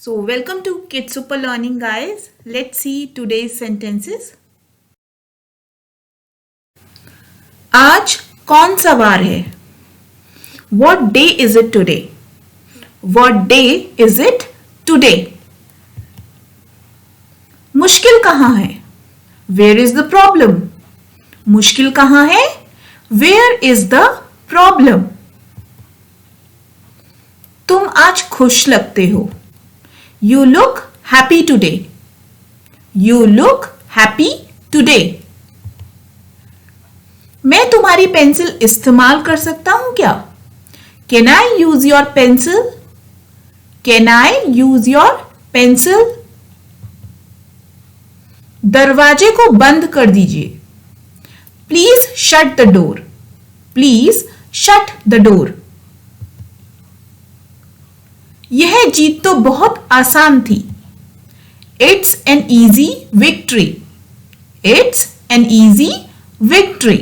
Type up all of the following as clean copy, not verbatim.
So, welcome to Kids Super Learning, guys. Let's see today's sentences. आज कौन सा वार है? What day is it today? What day is it today? मुश्किल कहाँ है? Where is the problem? मुश्किल कहाँ है? Where is the problem? तुम आज खुश लगते हो. You look happy today. You look happy today. मैं तुम्हारी पेंसिल इस्तेमाल कर सकता हूं क्या? Can I use your pencil? Can I use your pencil? दरवाजे को बंद कर दीजिए. Please shut the door. Please shut the door. यह जीत तो बहुत आसान थी. It's an easy victory. It's an easy victory.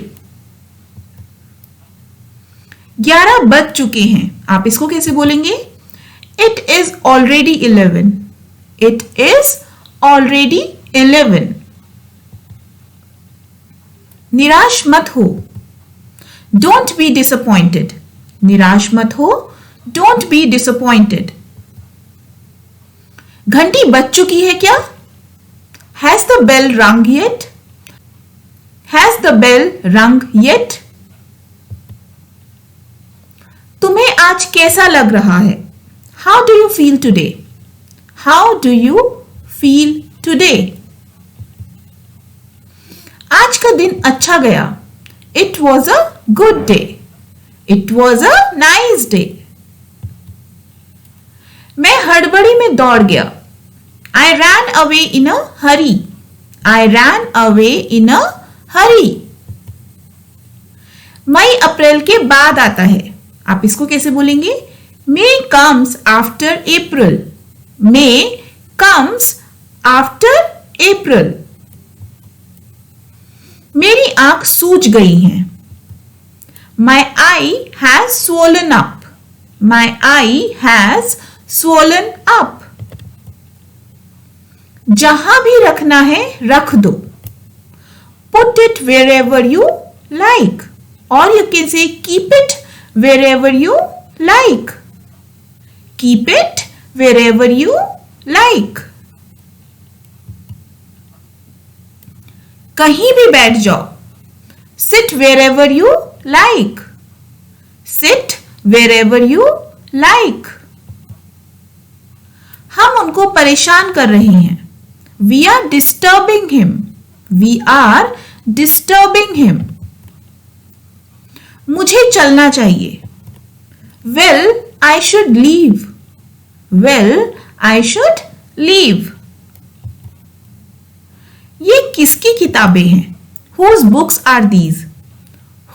11 बज चुके हैं. आप इसको कैसे बोलेंगे? It is already 11. It is already 11. निराश मत हो. Don't be disappointed. निराश मत हो. Don't be disappointed. घंटी बज चुकी है क्या? Has the bell rung yet? Has the bell rung yet? तुम्हें आज कैसा लग रहा है? How do you feel today? How do you feel today? आज का दिन अच्छा गया. It was a good day. It was a nice day. मैं हड़बड़ी में दौड़ गया. I ran away in a hurry. I ran away in a hurry. मई अप्रैल के बाद आता है. आप इसको कैसे बोलेंगे? May comes after April. May comes after April. मेरी आंख सूज गई है. My eye has swollen up. My eye has swollen up. जहां भी रखना है रख दो. Put it wherever you like. Or you can say keep it wherever you like. Keep it wherever you like. कहीं भी बैठ जाओ. Sit wherever you like. Sit wherever you like. हम उनको परेशान कर रहे हैं. We are disturbing him. We are disturbing him. मुझे चलना चाहिए. Well, I should leave. Well, I should leave. ये किसकी किताबें हैं? Whose books are these?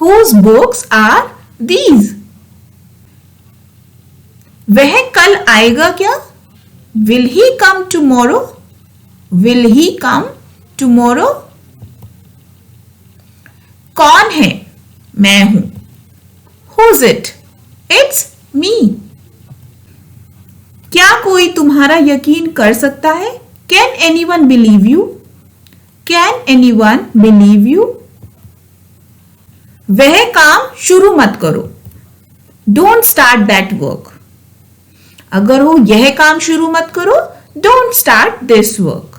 Whose books are these? वह कल आएगा क्या? Will he come tomorrow? Will he come tomorrow? कौन है? मैं हूं. Who's it? It's me. क्या कोई तुम्हारा यकीन कर सकता है? Can anyone believe you? Can anyone believe you? वह काम शुरू मत करो. Don't start that work. अगर हो यह काम शुरू मत करो. Don't start this work.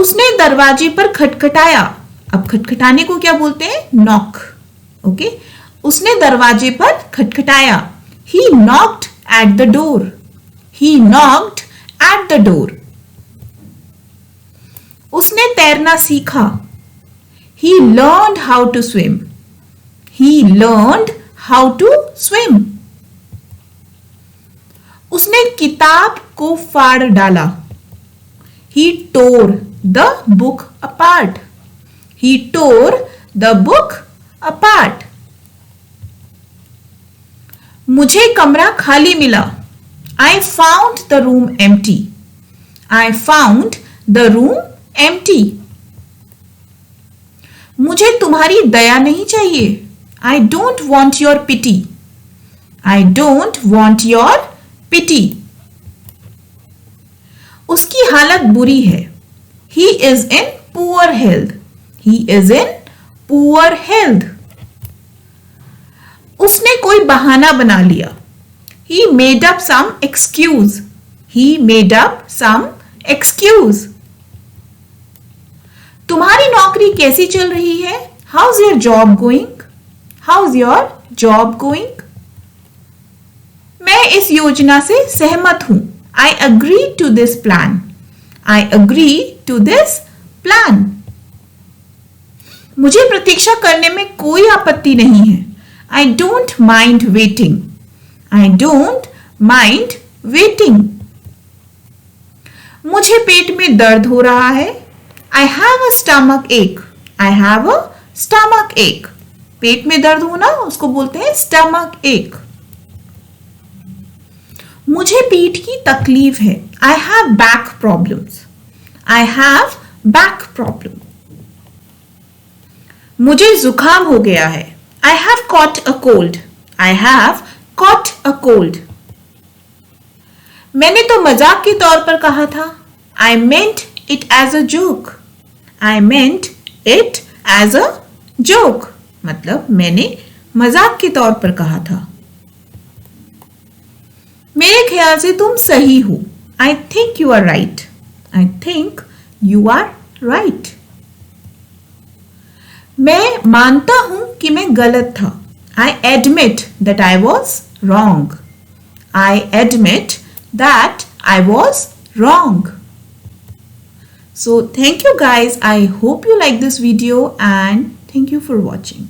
उसने दरवाजे पर खटखटाया. अब खटखटाने को क्या बोलते हैं? Knock. ओके. उसने दरवाजे पर खटखटाया. He knocked at the door. He knocked at the door. उसने तैरना सीखा. He learned how to swim. He learned how to swim. उसने किताब को फाड़ डाला. He tore the book apart. He tore the book apart. मुझे कमरा खाली मिला. I found the room empty. I found the room empty. मुझे तुम्हारी दया नहीं चाहिए. I don't want your pity. I don't want your pity. उसकी हालत बुरी है. He is in poor health. He is in poor health. उसने कोई बहाना बना लिया. He made up some excuse. He made up some excuse. तुम्हारी नौकरी कैसी चल रही है? How's your job going? How's your job going? मैं इस योजना से सहमत हूं. I agree to this plan. I agree to this plan. मुझे प्रतीक्षा करने में कोई आपत्ति नहीं है. I don't mind waiting. I don't mind waiting. मुझे पेट में दर्द हो रहा है. I have a stomach ache. I have a stomach ache. पेट में दर्द होना उसको बोलते हैं stomach ache. मुझे पीठ की तकलीफ है. I have back problems. I have back problem. मुझे जुकाम हो गया है. I have caught a cold. I have caught a cold. मैंने तो मजाक के तौर पर कहा था. I meant it as a joke. I meant it as a joke. मतलब मैंने मजाक के तौर पर कहा था. मेरे ख्याल से तुम सही हो. I think you are right. I think you are right. मैं मानता हूं कि मैं गलत था. I admit that I was wrong. I admit that I was wrong. So thank you guys. I hope you like this video and thank you for watching.